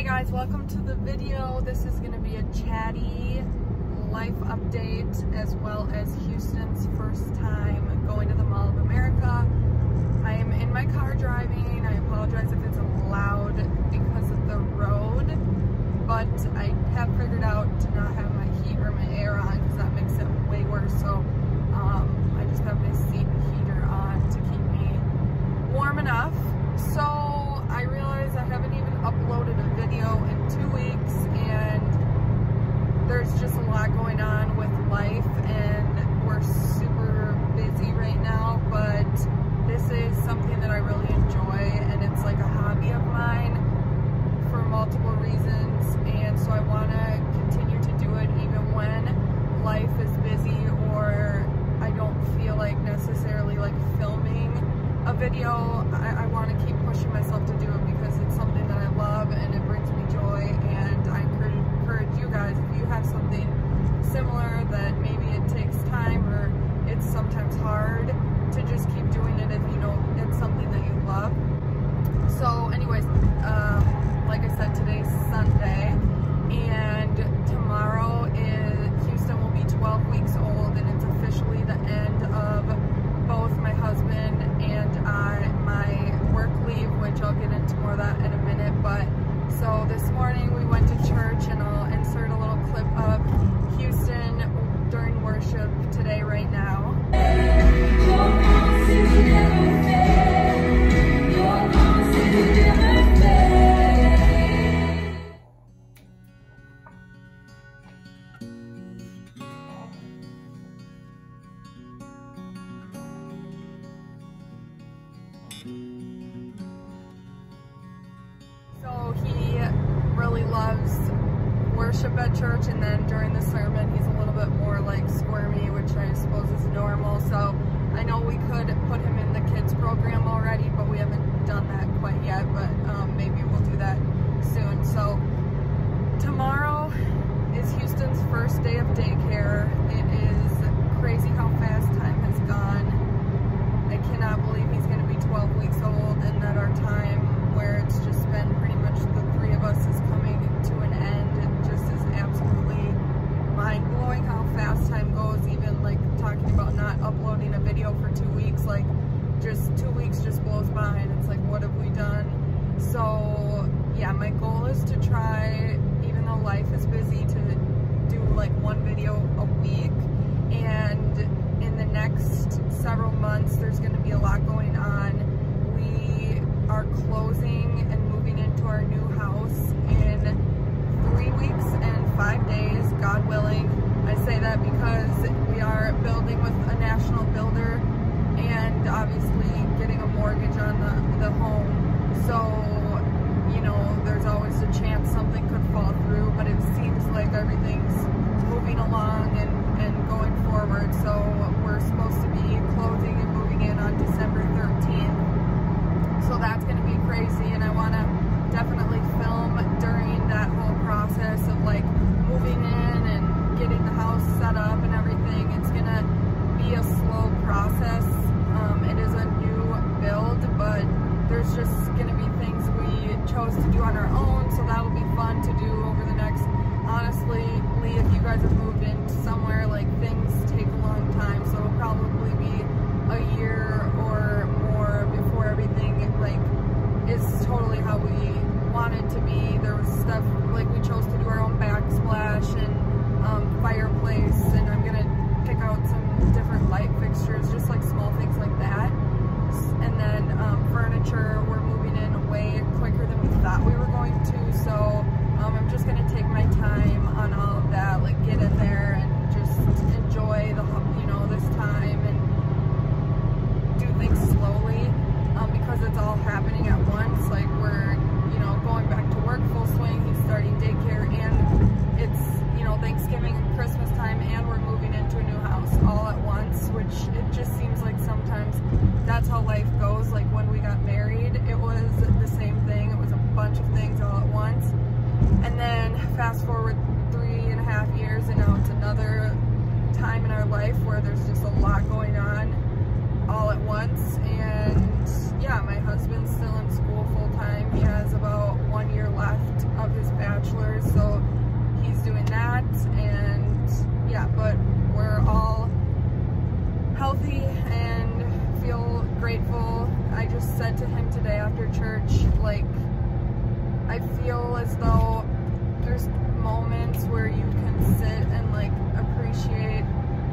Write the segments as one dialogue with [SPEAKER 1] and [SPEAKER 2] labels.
[SPEAKER 1] guys, welcome to the video. This is going to be a chatty life update as well as Houston's first time going to the Mall of America. I am in my car driving. I apologize if it's loud because of the road, but I have figured out to not have my heat or my air on because that makes it way worse. So I just have my seat heater on to keep me warm enough. So I realize I haven't even uploaded a video in 2 weeks, and there's just a lot going on with life and we're super busy right now, but this is something that I really enjoy and it's like a hobby of mine for multiple reasons, and so I want to continue to do it even when life is busy or I don't feel like necessarily like filming a video. I want to keep pushing myself to do it because it's something that I love and it brings me joy, and I encourage you guys, if you have something similar that maybe it takes time or it's sometimes hard, to just keep doing it if you know it's something that you love. So anyways, like I said, today's Sunday, and tomorrow Houston will be 12 weeks old, and it's officially the end of both my husband and my work leave, which I'll get into more of that in a minute. But so this morning we went to church, and I'll insert a little clip of Houston during worship today right now. So he really loves worship at church, and then during the sermon he's a little bit more like squirmy, which I suppose is normal. So I know we could put him in the kids program already, but we haven't done that quite yet, but maybe we'll do that soon. So tomorrow is Houston's first day of daycare. It is crazy how fast time has gone. I cannot believe he's going to be 12 weeks old, and that our time where it's just been pretty much the three of us is coming to an end. It just is absolutely mind-blowing how fast time goes. Even like talking about not uploading a video for 2 weeks, like just 2 weeks just blows by, and it's like, what have we done? So yeah, my goal is to try, even though life is busy, to do like one video a week. And in the next several months there's going to be a lot going on. We are closing and moving into our new house in 3 weeks and 5 days, God willing. I say that because we are building with a national builder and obviously getting a mortgage on the home. So, you know, there's always a chance something could fall through, but it seems like everything's moving along and going forward. So we're supposed to be closing and moving in on December 13th. So that's going to be crazy, and I want to definitely film during that whole process of like moving in and getting the house set up and everything. It's going to be a slow process. It is a new build, but there's just going to be things we chose to do on our own, so that will be fun to do over the next, honestly, Lee, if you guys have moved into somewhere, like things take a long time, so it'll probably be a year or more before everything like is totally how we want it to be. There was stuff like we chose to do our own backsplash and fireplace, and I'm gonna pick out some different light fixtures, just like small things like that. And then furniture, we're moving in way quicker than we thought we were going to, so I'm just gonna take my time on all of that, like get in there and just enjoy the, you know, this time and do things slowly, because it's all happening at once. Like we're, you know, going back to work full swing, he's starting daycare, and it's, you know, Thanksgiving and Christmas time, and we're moving into a new house all at once, which it just seems like sometimes that's how life goes. Like when we got married, it was the same thing. It was a bunch of things all at once, and then fast forward 3.5 years, and now it's another time in our life where there's just a lot going on all at once. And yeah, my husband's still in school full time. He has about 1 year left of his feel as though there's moments where you can sit and like appreciate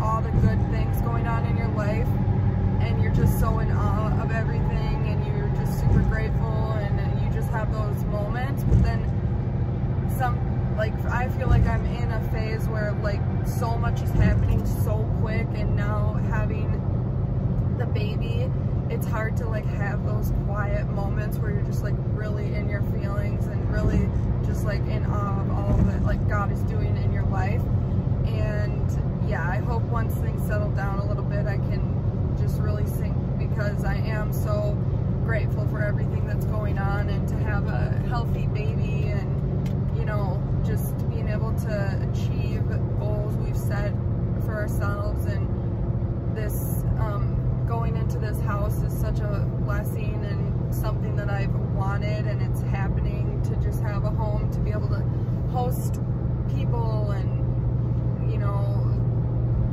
[SPEAKER 1] all the good things going on in your life, and you're just so in awe of everything, and you're just super grateful, and you just have those moments. But then I feel like I'm in a phase where like so much is happening so quick, and now having the baby, it's hard to like have those quiet moments where you're just like really in your feelings and really just like in awe of all that like God is doing in your life. And yeah, I hope once things settle down a little bit, I can just really sink, because I am so grateful for everything that's going on, and to have a healthy baby, and you know, just being able to achieve goals we've set for ourselves. And this going into this house is such a blessing and something that I've wanted, and it's happening, to just have a home to be able to host people and, you know,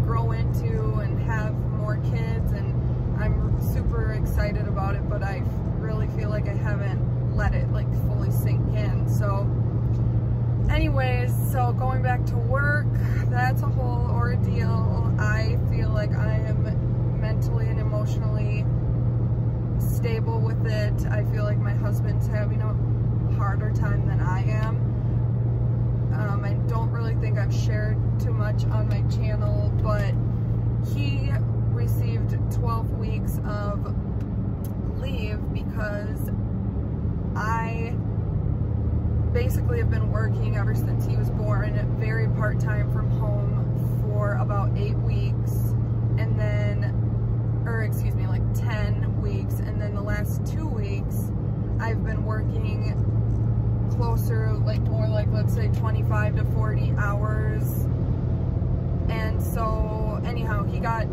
[SPEAKER 1] grow into and have more kids. And I'm super excited about it, but I really feel like I haven't let it like fully sink in. So anyways, so going back to work, that's a whole ordeal. I feel like I am mentally and emotionally stable with it. I feel like my husband's having a harder time than I am. I don't really think I've shared too much on my channel, but he received 12 weeks of leave because I basically have been working ever since he was born, very part-time from home, for about 8 weeks, and then, or excuse me, like 10 weeks, and then the last 2 weeks I've been working closer, like more like, let's say 25 to 40 hours. And so anyhow, he got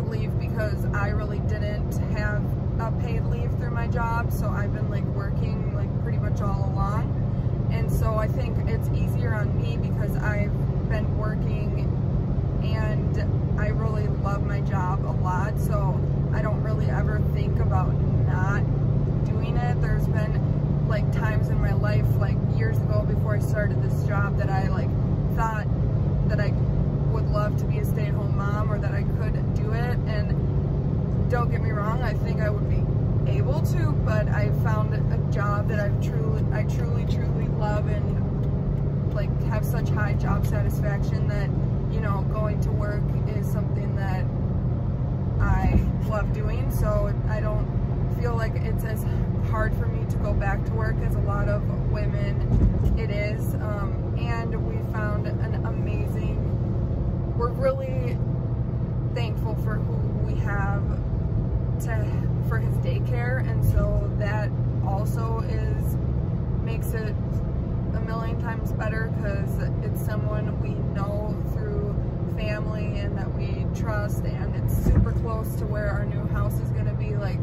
[SPEAKER 1] leave because I really didn't have a paid leave through my job, so I've been like working like pretty much all along. And so I think it's easier on me because I've been working and I really love my job a lot, so I don't really ever think about not doing it. There's been like times in my life, like years ago before I started this job, that I like thought that I would love to be a stay-at-home mom, or that I could do it. And don't get me wrong, I think I would be able to, but I found a job that I truly love, and like have such high job satisfaction that, you know, going to work is something that I love doing. So I don't feel like it's as hard for me to go back to work as a lot of women it is. And we found an amazing, we're really thankful for who we have for his daycare, and so that also makes it a million times better, because it's someone we know through family and that we trust, and it's super close to where our new house is going to be, like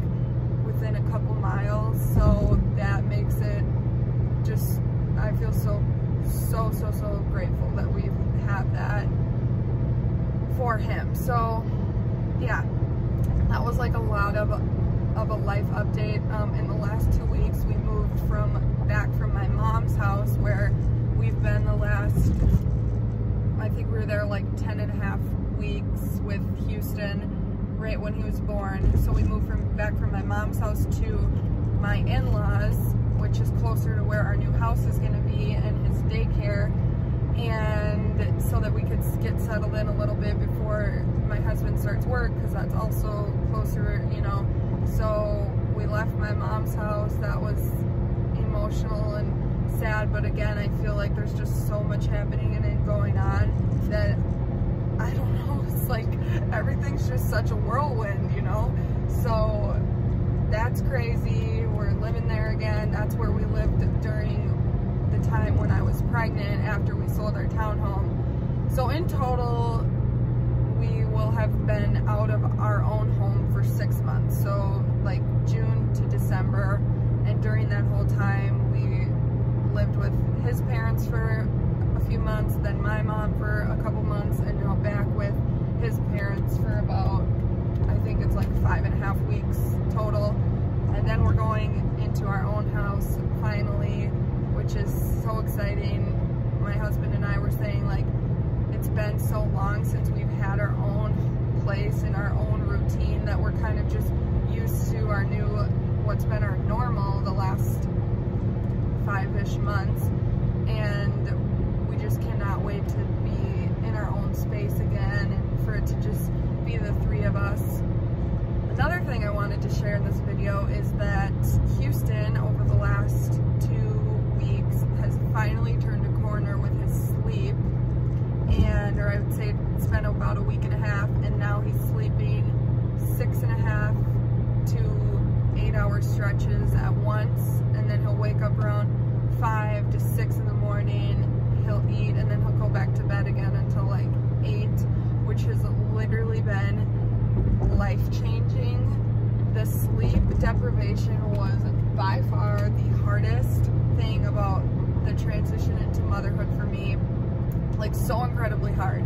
[SPEAKER 1] within a couple miles. So that makes it just, I feel so grateful that we have that for him. So yeah, that was like a lot of a life update. In the last 2 weeks, we moved back from my mom's house, where we've been the last, I think we were there like 10.5 weeks with Houston right when he was born. So we moved back from my mom's house to my in-laws, which is closer to where our new house is going to be, and his daycare, and so that we could get settled in a little bit before my husband starts work, because that's also closer, you know. So we left my mom's house. That was emotional and sad, but again, I feel like there's just so much happening and going on that, I don't know, it's like everything's just such a whirlwind, you know. So that's crazy. We're living there again. That's where we lived during the time when I was pregnant, after we sold our townhome. So in total, we will have been out of our own home for 6 months, so like June to December. And during that whole time, we lived with his parents for a few months, then my mom for a couple months, and now back with his parents for about, I think it's like 5.5 weeks total. And then we're going into our own house finally exciting. My husband and I were saying, like, it's been so long since we've had our own place and our own routine that we're kind of just used to our new, what's been our normal the last 5-ish months, and we just cannot wait to be in our own space again and for it to just be the three of us. Another thing I wanted to share in this video is that Houston, over the last 2 weeks, has finally turned a corner with his sleep, or I would say it's been about a week and a half, and now he's sleeping 6.5 to 8-hour stretches at once, and then he'll wake up around 5 to 6 in the morning, he'll eat, and then he'll go back to bed again until like 8, which has literally been life-changing. The sleep deprivation was by far the hardest thing about the transition into motherhood for me, like so incredibly hard.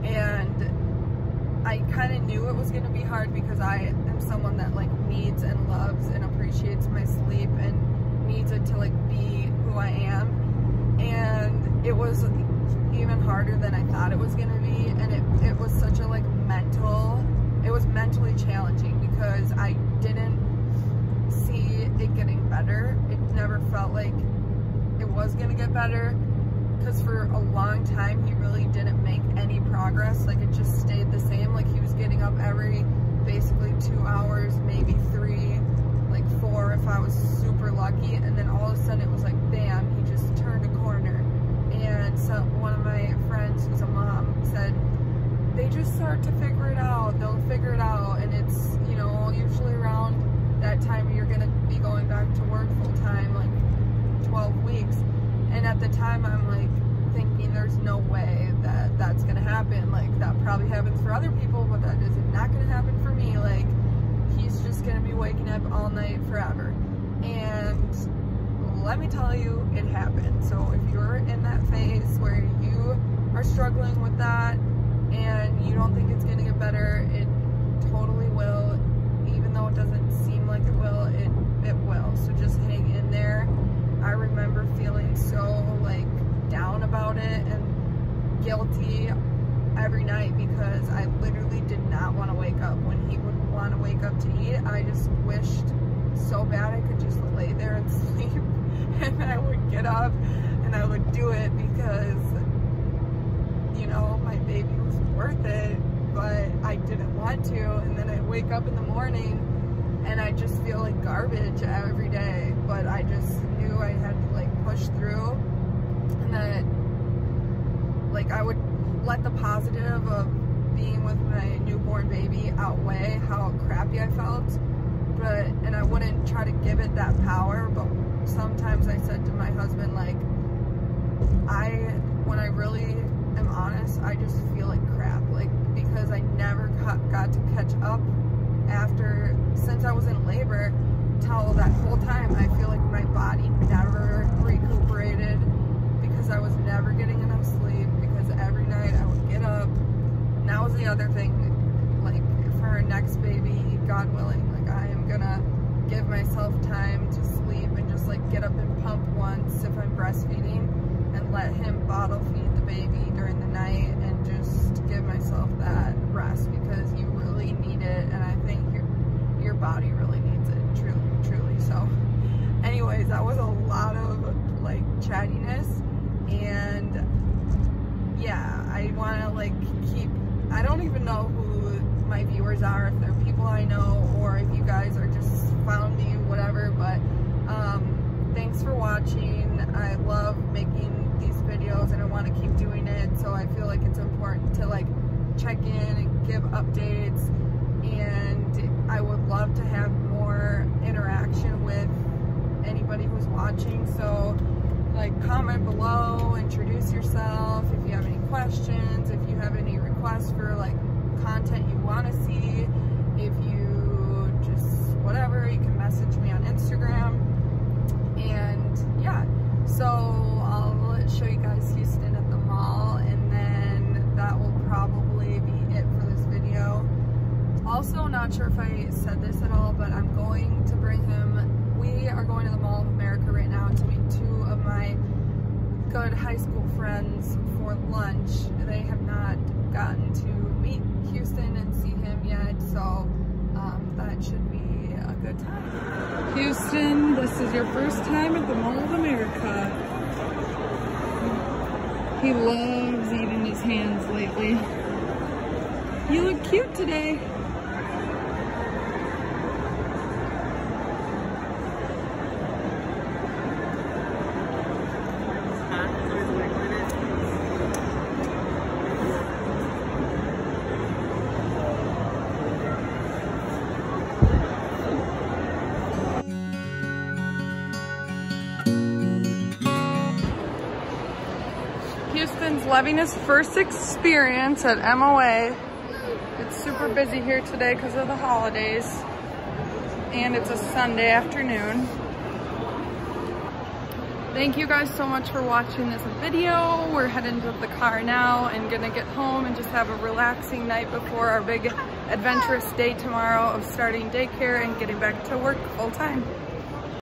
[SPEAKER 1] And I kind of knew it was going to be hard because I am someone that like needs and loves and appreciates my sleep and needs it to like be who I am. And it was even harder than I thought it was going to be, and it was such a like it was mentally challenging because I didn't see it getting better. It never felt like it was going to get better, because for a long time he really didn't make any progress. Like it just stayed the same. Like he was getting up every basically 2 hours, maybe 3, like 4 if I was super lucky, and then all of a sudden it was like bam, he just turned a corner. And so one of my friends who's a mom said they just start to figure it out, they'll figure it out, and it's, you know, usually around that time you're gonna be going back to work full time, like 12 weeks. And at the time I'm like thinking there's no way that that's gonna happen. Like that probably happens for other people, but that is not gonna happen for me. Like he's just gonna be waking up all night forever. And let me tell you, it happened. So if you're in that phase where you are struggling with that and you don't think it's gonna get better, it totally will. Even though it doesn't seem like it will, it will. So just hang in there. I remember feeling so like down about it and guilty every night because I literally did not want to wake up when he would want to wake up to eat. I just wished so bad I could just lay there and sleep, and I would get up and I would do it because, you know, my baby was worth it, but I didn't want to. And then I'd wake up in the morning and I just feel like garbage every day, but I just knew I had to like push through, and that like I would let the positive of being with my newborn baby outweigh how crappy I felt, and I wouldn't try to give it that power. But sometimes I said to my husband, like, when I really am honest, I just feel like crap, like because I never got to catch up since I was in labor till that whole time. I feel like my body never recuperated because I was never getting enough sleep, because every night I would get up. And that was the other thing, like for our next baby, God willing, like I am gonna give myself time to sleep and just like get up and pump once if I'm breastfeeding, and let him bottle feed the baby during the night and just give myself that rest, because you really need it, and I think your body really needs it, truly. So anyways, that was a lot of like chattiness, and yeah, I want to like I don't even know who my viewers are, if they're people I know or if you guys are just found me, whatever, but thanks for watching. I love making these videos and I want to keep doing it, so I feel like it's important to like check in and give updates, and I would love to have more interaction with anybody who's watching. So like comment below, introduce yourself if you have any questions, if you have any requests for like content you want to see, if you just whatever, you can message me on Instagram. And yeah, so I'll show you guys Houston at the mall, and then that will probably be it for this video. Also, not sure if I said this at all, but I'm going to bring him, we are going to the Mall of America right now to meet 2 of my high school friends for lunch. They have not gotten to meet Houston and see him yet, so that should be a good time. Houston, this is your first time at the Mall of America. He loves eating his hands lately. You look cute today. Houston's loving his first experience at MOA. It's super busy here today because of the holidays, and it's a Sunday afternoon. Thank you guys so much for watching this video. We're heading to the car now and gonna get home and just have a relaxing night before our big adventurous day tomorrow of starting daycare and getting back to work full time.